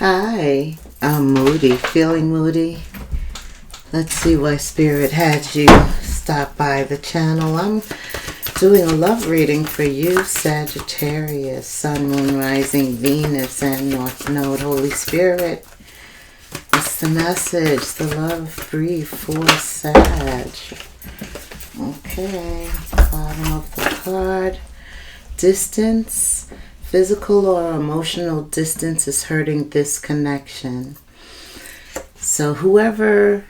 Hi, I'm Moody. Feeling moody? Let's see why Spirit had you stop by the channel. I'm doing a love reading for you, Sagittarius, Sun, Moon, Rising, Venus, and North Node. Holy Spirit, it's the message, the love brief for Sag. Okay, bottom of the card. Distance. Physical or emotional distance is hurting this connection. So whoever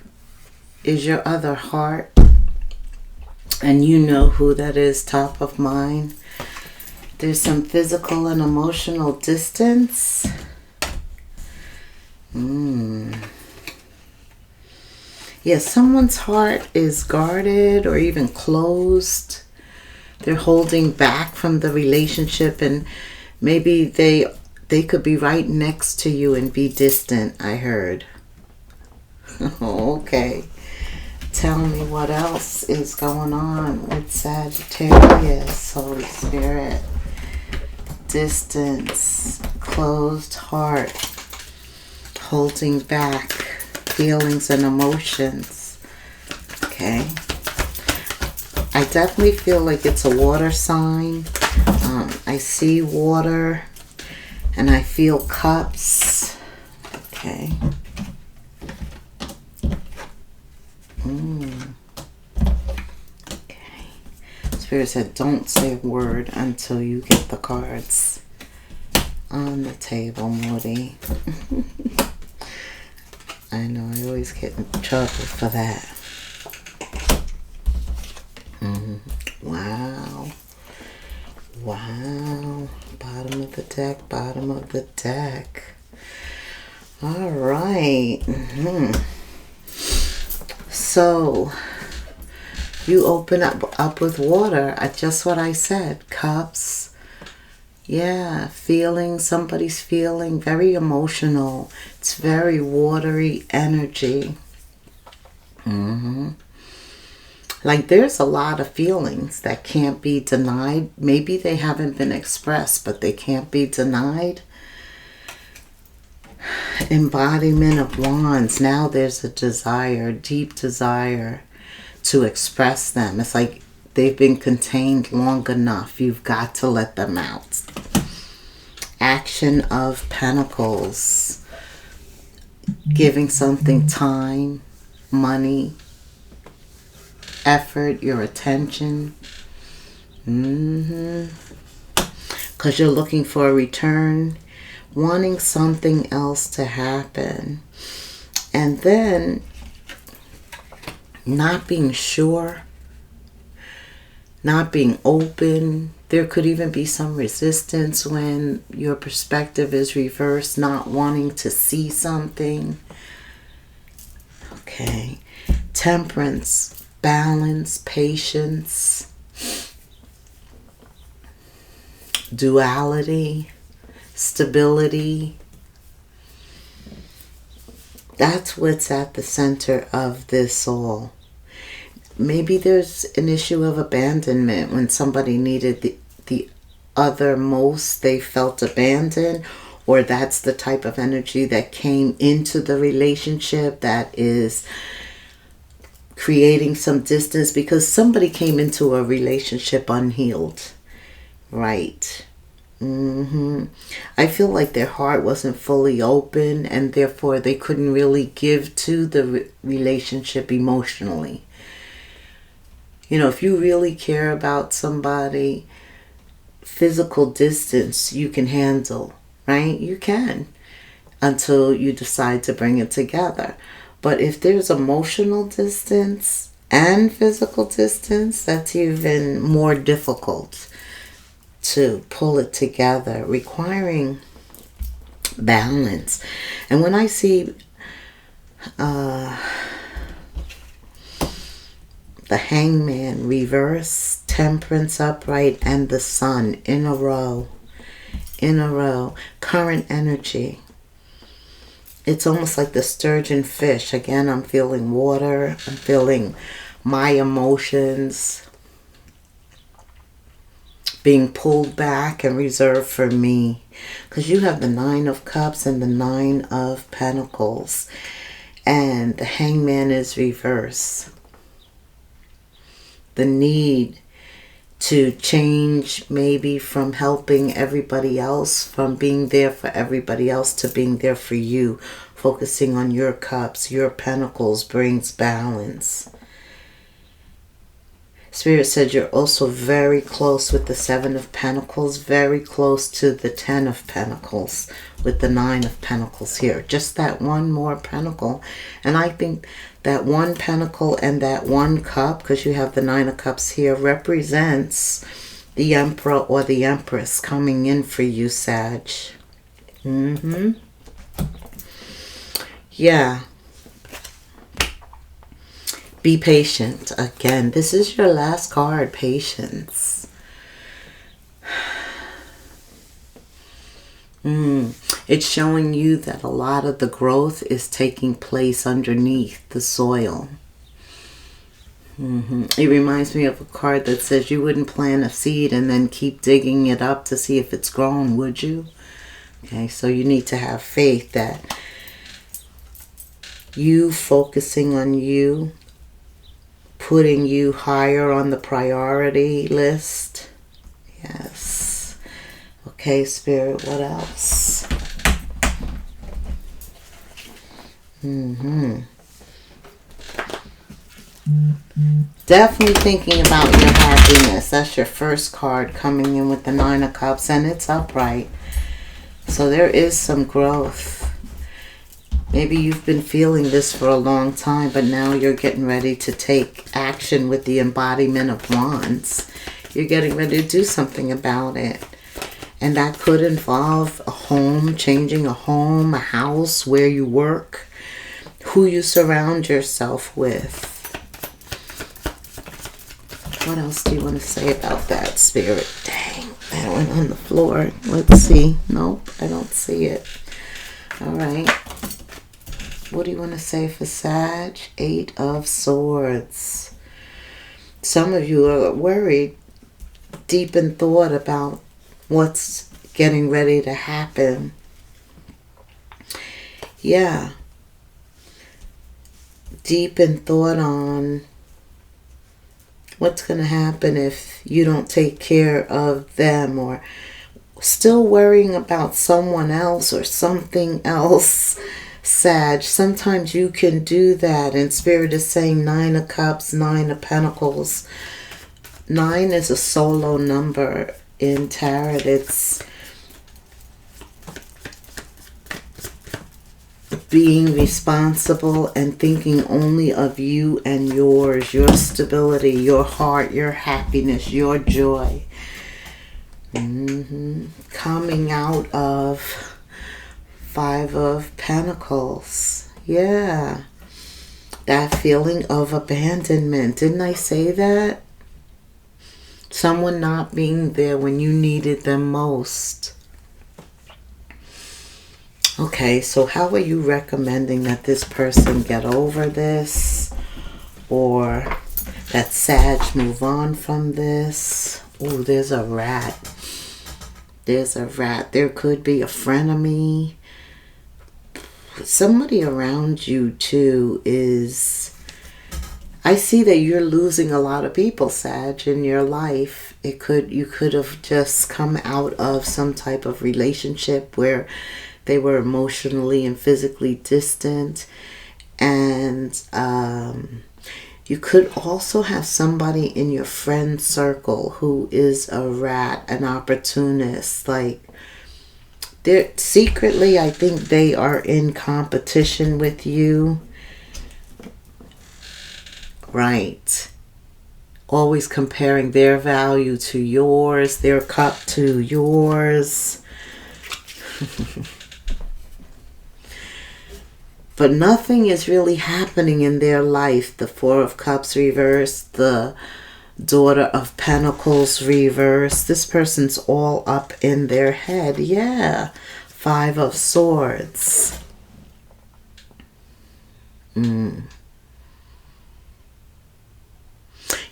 is your other heart, and you know who that is top of mind, there's some physical and emotional distance. Yeah, someone's heart is guarded or even closed. They're holding back from the relationship, and maybe they could be right next to you and be distant, I heard. Okay. Tell me what else is going on with Sagittarius, Holy Spirit. Distance, closed heart, holding back feelings and emotions. Okay. I definitely feel like it's a water sign. I see water and I feel cups. Okay. Okay. Spirit said, don't say a word until you get the cards on the table, Moody. I know I always get in trouble for that. Wow. Wow. Bottom of the deck, bottom of the deck. All right. So, you open up with water. Just what I said. Cups. Yeah. Feeling. Somebody's feeling very emotional. It's very watery energy. Like there's a lot of feelings that can't be denied. Maybe they haven't been expressed, but they can't be denied. Embodiment of Wands. Now there's a desire, deep desire to express them. It's like they've been contained long enough. You've got to let them out. Action of Pentacles. Giving something time, money, effort, your attention. Because you're looking for a return, wanting something else to happen. And then not being sure, not being open. There could even be some resistance when your perspective is reversed, not wanting to see something. Okay. Temperance. Balance, patience, duality, stability. That's what's at the center of this all. Maybe there's an issue of abandonment when somebody needed the other most. They felt abandoned, or that's the type of energy that came into the relationship that is creating some distance because somebody came into a relationship unhealed. Right. I feel like their heart wasn't fully open and therefore they couldn't really give to the relationship emotionally. You know, if you really care about somebody, physical distance you can handle, right? You can, until you decide to bring it together. But if there's emotional distance and physical distance, that's even more difficult to pull it together, requiring balance. And when I see the Hangman reverse, Temperance upright, and the Sun in a row, current energy. It's almost like the sturgeon fish. Again, I'm feeling water. I'm feeling my emotions. being pulled back and reserved for me. Because you have the Nine of Cups and the Nine of Pentacles. And the Hangman is reverse. The need to change, maybe from helping everybody else, from being there for everybody else to being there for you. Focusing on your cups, your pentacles brings balance. Spirit said you're also very close with the Seven of Pentacles, very close to the Ten of Pentacles with the Nine of Pentacles here. Just that one more pentacle. And I think that one pentacle and that one cup, because you have the Nine of Cups here, represents the Emperor or the Empress coming in for you, Sag. Yeah. Be patient. Again, this is your last card, patience. It's showing you that a lot of the growth is taking place underneath the soil. It reminds me of a card that says you wouldn't plant a seed and then keep digging it up to see if it's grown, would you? Okay, so you need to have faith that you focusing on you, putting you higher on the priority list. Yes. Okay, Spirit, what else? Definitely thinking about your happiness. That's your first card coming in with the Nine of Cups, and it's upright. So there is some growth. Maybe you've been feeling this for a long time, but now you're getting ready to take action with the embodiment of wands. You're getting ready to do something about it. And that could involve a home, changing a home, a house, where you work, who you surround yourself with. What else do you want to say about that, Spirit? Dang, that went on the floor. Let's see. Nope, I don't see it. All right. What do you want to say for Sag? Eight of Swords. Some of you are worried, deep in thought about what's getting ready to happen. Yeah. Deep in thought on what's going to happen if you don't take care of them, or still worrying about someone else or something else. Sag, sometimes you can do that, and Spirit is saying Nine of Cups, Nine of Pentacles. 9 is a solo number in tarot. It's being responsible and thinking only of you and yours, your stability, your heart, your happiness, your joy. Coming out of Five of Pentacles. Yeah. That feeling of abandonment. Didn't I say that? Someone not being there when you needed them most. Okay, so how are you recommending that this person get over this? Or that Sag move on from this? Oh, there's a rat. There's a rat. There could be a frenemy. Somebody around you too is... I see that you're losing a lot of people, Sag, in your life. You could have just come out of some type of relationship where they were emotionally and physically distant. And you could also have somebody in your friend circle who is a rat, an opportunist. Like, they're secretly, I think they are in competition with you. Right. Always comparing their value to yours, their cup to yours. But nothing is really happening in their life. The Four of Cups reversed, the Daughter of Pentacles reversed. This person's all up in their head. Yeah. Five of Swords.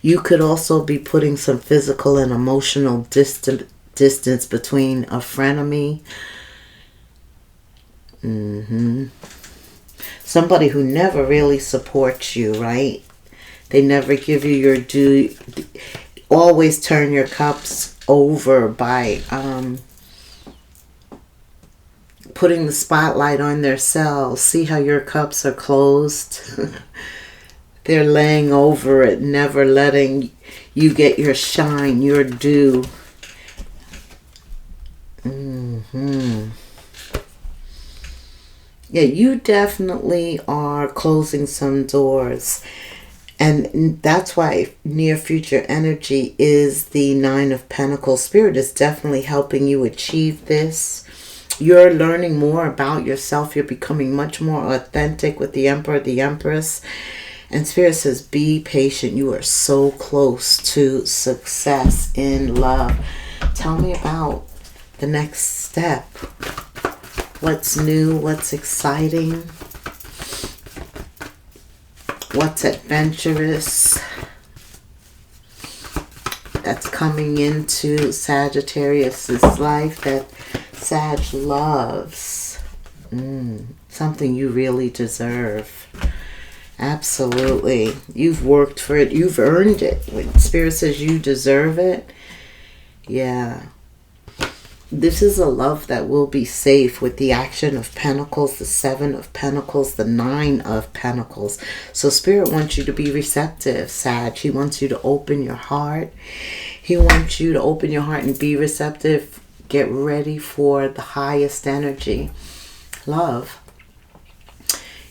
You could also be putting some physical and emotional distance between a frenemy. Somebody who never really supports you, right? They never give you your due. Always turn your cups over by putting the spotlight on themselves. See how your cups are closed? They're laying over it, never letting you get your shine, your due. Yeah, you definitely are closing some doors. And that's why near future energy is the Nine of Pentacles. Spirit is definitely helping you achieve this. You're learning more about yourself. You're becoming much more authentic with the Emperor, the Empress. And Spirit says, be patient. You are so close to success in love. Tell me about the next step. What's new? What's exciting? What's adventurous? That's coming into Sagittarius's life that Sag loves. Something you really deserve. Absolutely. You've worked for it. You've earned it. When Spirit says you deserve it, yeah. This is a love that will be safe with the Action of Pentacles, the Seven of Pentacles, the Nine of Pentacles. So Spirit wants you to be receptive, Sag. He wants you to open your heart. He wants you to open your heart and be receptive. Get ready for the highest energy. Love.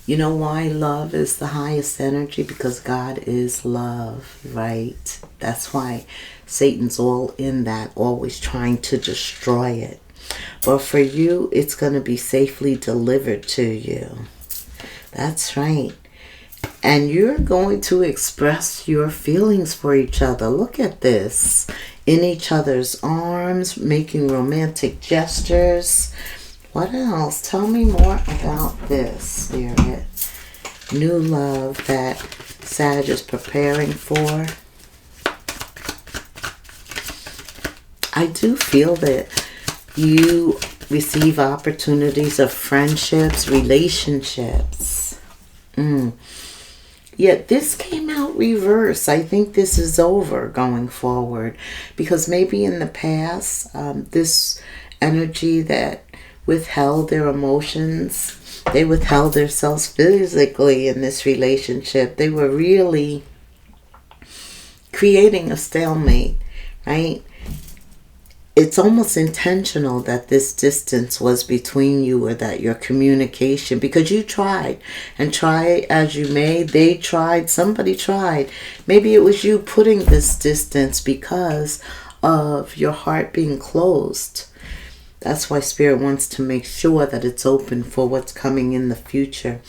You know why love is the highest energy? Because God is love, right? That's why Satan's all in that, always trying to destroy it. But for you, it's going to be safely delivered to you. That's right. And you're going to express your feelings for each other. Look at this. In each other's arms, making romantic gestures. What else? Tell me more about this, Spirit. New love that Sag is preparing for. I do feel that you receive opportunities of friendships, relationships. Yet this came out reverse. I think this is over going forward. Because maybe in the past, this energy that withheld their emotions, they withheld themselves physically in this relationship. They were really creating a stalemate, right? It's almost intentional that this distance was between you, or that your communication, because you tried, and try as you may, they tried, somebody tried. Maybe it was you putting this distance because of your heart being closed. That's why Spirit wants to make sure that it's open for what's coming in the future.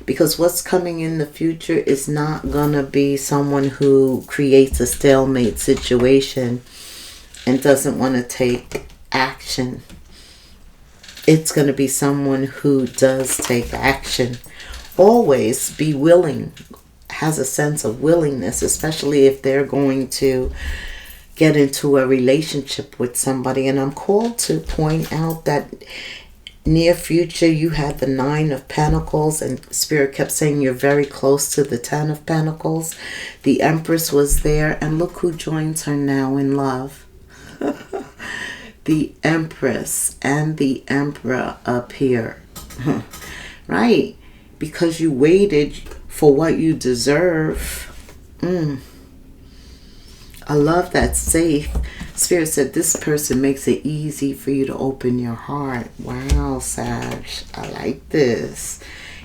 Because what's coming in the future is not going to be someone who creates a stalemate situation and doesn't want to take action. It's going to be someone who does take action. Always be willing, has a sense of willingness, especially if they're going to get into a relationship with somebody. And I'm called to point out that near future you had the Nine of Pentacles, and Spirit kept saying you're very close to the Ten of Pentacles. The Empress was there, and look who joins her now in love. The Empress and the Emperor up here. Right? Because you waited for what you deserve. A love that's safe. Spirit said this person makes it easy for you to open your heart. Wow, Sag. I like this.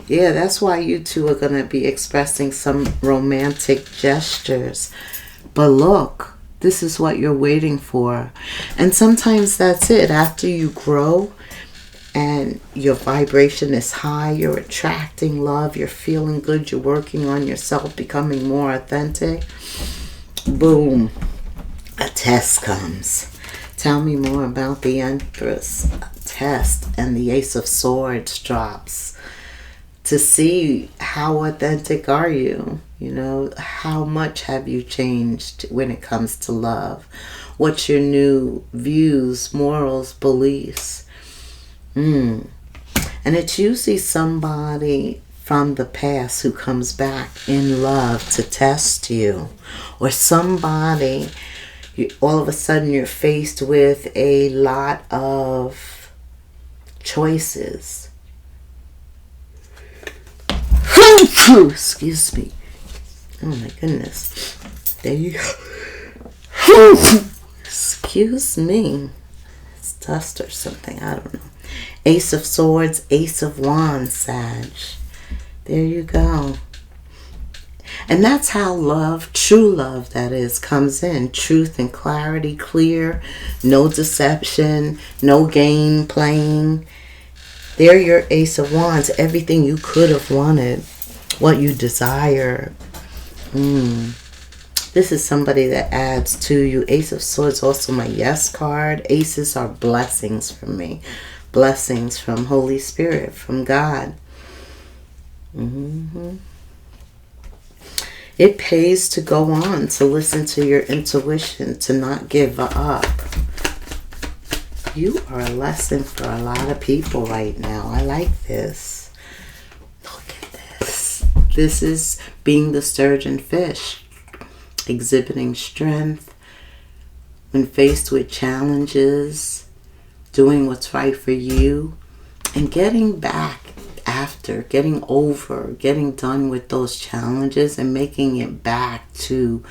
Yeah, that's why you two are going to be expressing some romantic gestures. But look, this is what you're waiting for. And sometimes that's it. After you grow and your vibration is high, you're attracting love, you're feeling good, you're working on yourself, becoming more authentic. Boom, a test comes. Tell me more about the Empress. A test, and the Ace of Swords drops to see how authentic are you. You know, how much have you changed when it comes to love? What's your new views, morals, beliefs? And it's usually somebody from the past who comes back in love to test you. Or somebody, all of a sudden you're faced with a lot of choices. Excuse me. Oh my goodness. There you go. Excuse me. It's dust or something. I don't know. Ace of Swords, Ace of Wands, Sag. There you go. And that's how love, true love that is, comes in. Truth and clarity, clear, no deception, no game playing. There your Ace of Wands, everything you could have wanted, what you desire. This is somebody that adds to you. Ace of Swords, also my yes card. Aces are blessings from me. Blessings from Holy Spirit, from God. It pays to go on, to listen to your intuition, to not give up. You are a lesson for a lot of people right now. I like this. Look at this. This is being the sturgeon fish, exhibiting strength when faced with challenges, doing what's right for you, and getting back after, getting over, getting done with those challenges and making it back to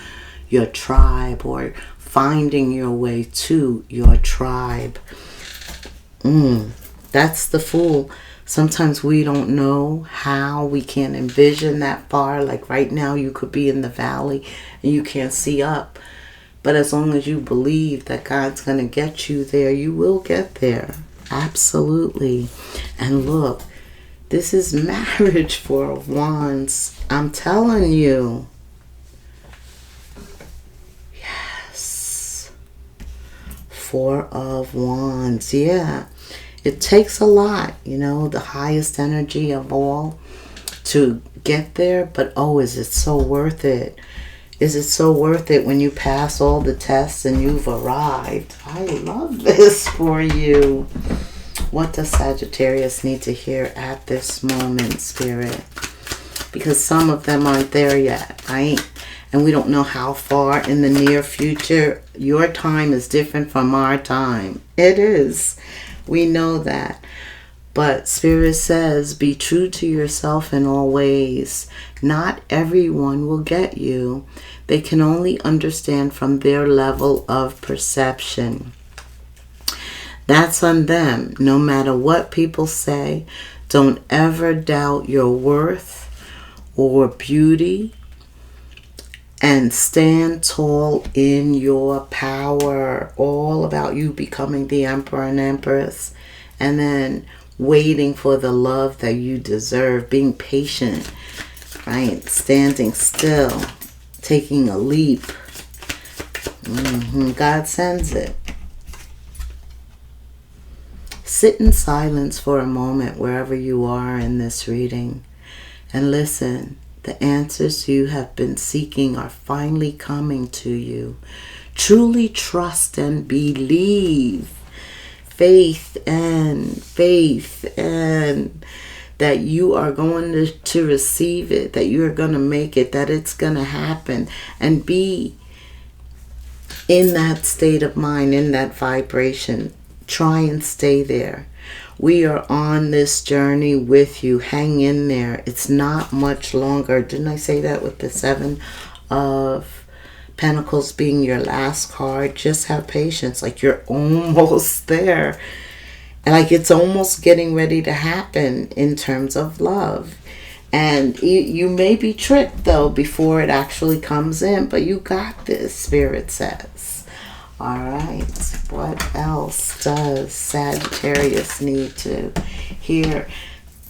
your tribe, or finding your way to your tribe. That's the Fool. Sometimes we don't know how, we can't envision that far. Like right now you could be in the valley and you can't see up. But as long as you believe that God's going to get you there, you will get there. Absolutely. And look, this is marriage, Four of Wands. I'm telling you. Yes. Four of Wands. Yeah. It takes a lot, you know, the highest energy of all to get there. But oh, is it so worth it? Is it so worth it when you pass all the tests and you've arrived? I love this for you. What does Sagittarius need to hear at this moment, Spirit? Because some of them aren't there yet, right? And we don't know how far in the near future. Your time is different from our time. It is. We know that. But Spirit says, be true to yourself in all ways. Not everyone will get you. They can only understand from their level of perception. That's on them. No matter what people say, don't ever doubt your worth or beauty. And stand tall in your power. All about you becoming the Emperor and Empress. And then waiting for the love that you deserve. Being patient. Right? Standing still. Taking a leap. God sends it. Sit in silence for a moment wherever you are in this reading. And listen. The answers you have been seeking are finally coming to you. Truly trust and believe. Faith and that you are going to receive it, that you are going to make it, that it's going to happen. And be in that state of mind, in that vibration. Try and stay there. We are on this journey with you. Hang in there. It's not much longer. Didn't I say that with the Seven of Pentacles being your last card? Just have patience. Like you're almost there. And like it's almost getting ready to happen in terms of love. And you may be tricked though before it actually comes in. But you got this, Spirit says. All right, what else does Sagittarius need to hear?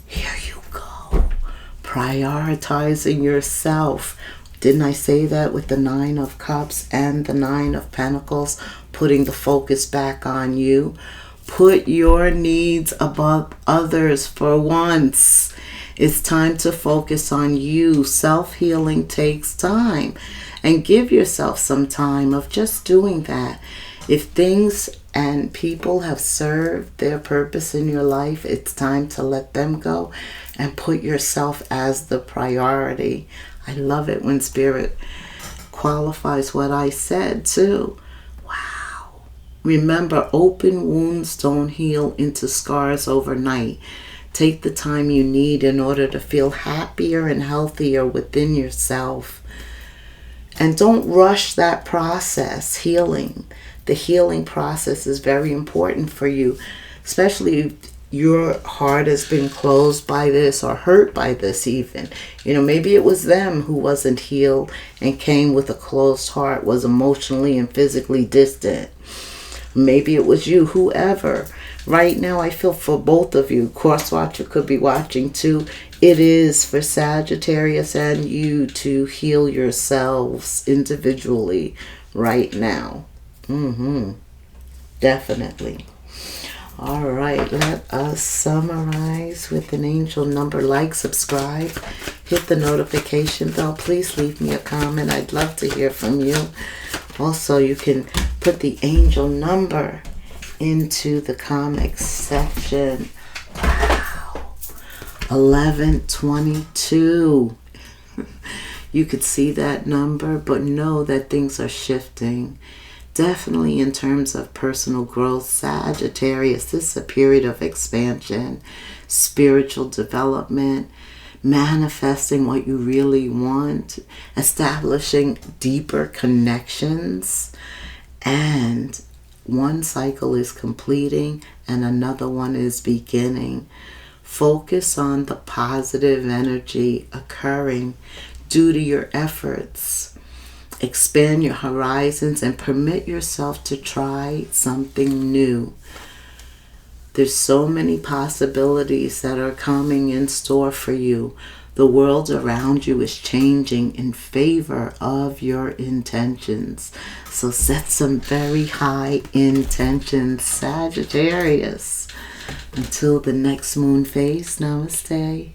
Here you go. Prioritizing yourself. Didn't I say that with the Nine of Cups and the Nine of Pentacles? Putting the focus back on you. Put your needs above others for once. It's time to focus on you. Self-healing takes time. And give yourself some time of just doing that. If things and people have served their purpose in your life, it's time to let them go and put yourself as the priority. I love it when Spirit qualifies what I said too. Wow. Remember, open wounds don't heal into scars overnight. Take the time you need in order to feel happier and healthier within yourself. And don't rush that process, healing. The healing process is very important for you, especially if your heart has been closed by this or hurt by this even. Maybe it was them who wasn't healed and came with a closed heart, was emotionally and physically distant. Maybe it was you, whoever. Right now, I feel for both of you. Cross watcher could be watching too. It is for Sagittarius and you to heal yourselves individually right now. Definitely. All right, let us summarize with an angel number. Like, subscribe, hit the notification bell. Please leave me a comment. I'd love to hear from you. Also, you can put the angel number into the comics section. Wow. 1122. You could see that number, but know that things are shifting. Definitely in terms of personal growth, Sagittarius, this is a period of expansion, spiritual development, manifesting what you really want, establishing deeper connections, and one cycle is completing and another one is beginning. Focus on the positive energy occurring due to your efforts. Expand your horizons and permit yourself to try something new. There's so many possibilities that are coming in store for you. The world around you is changing in favor of your intentions. So set some very high intentions, Sagittarius. Until the next moon phase, namaste.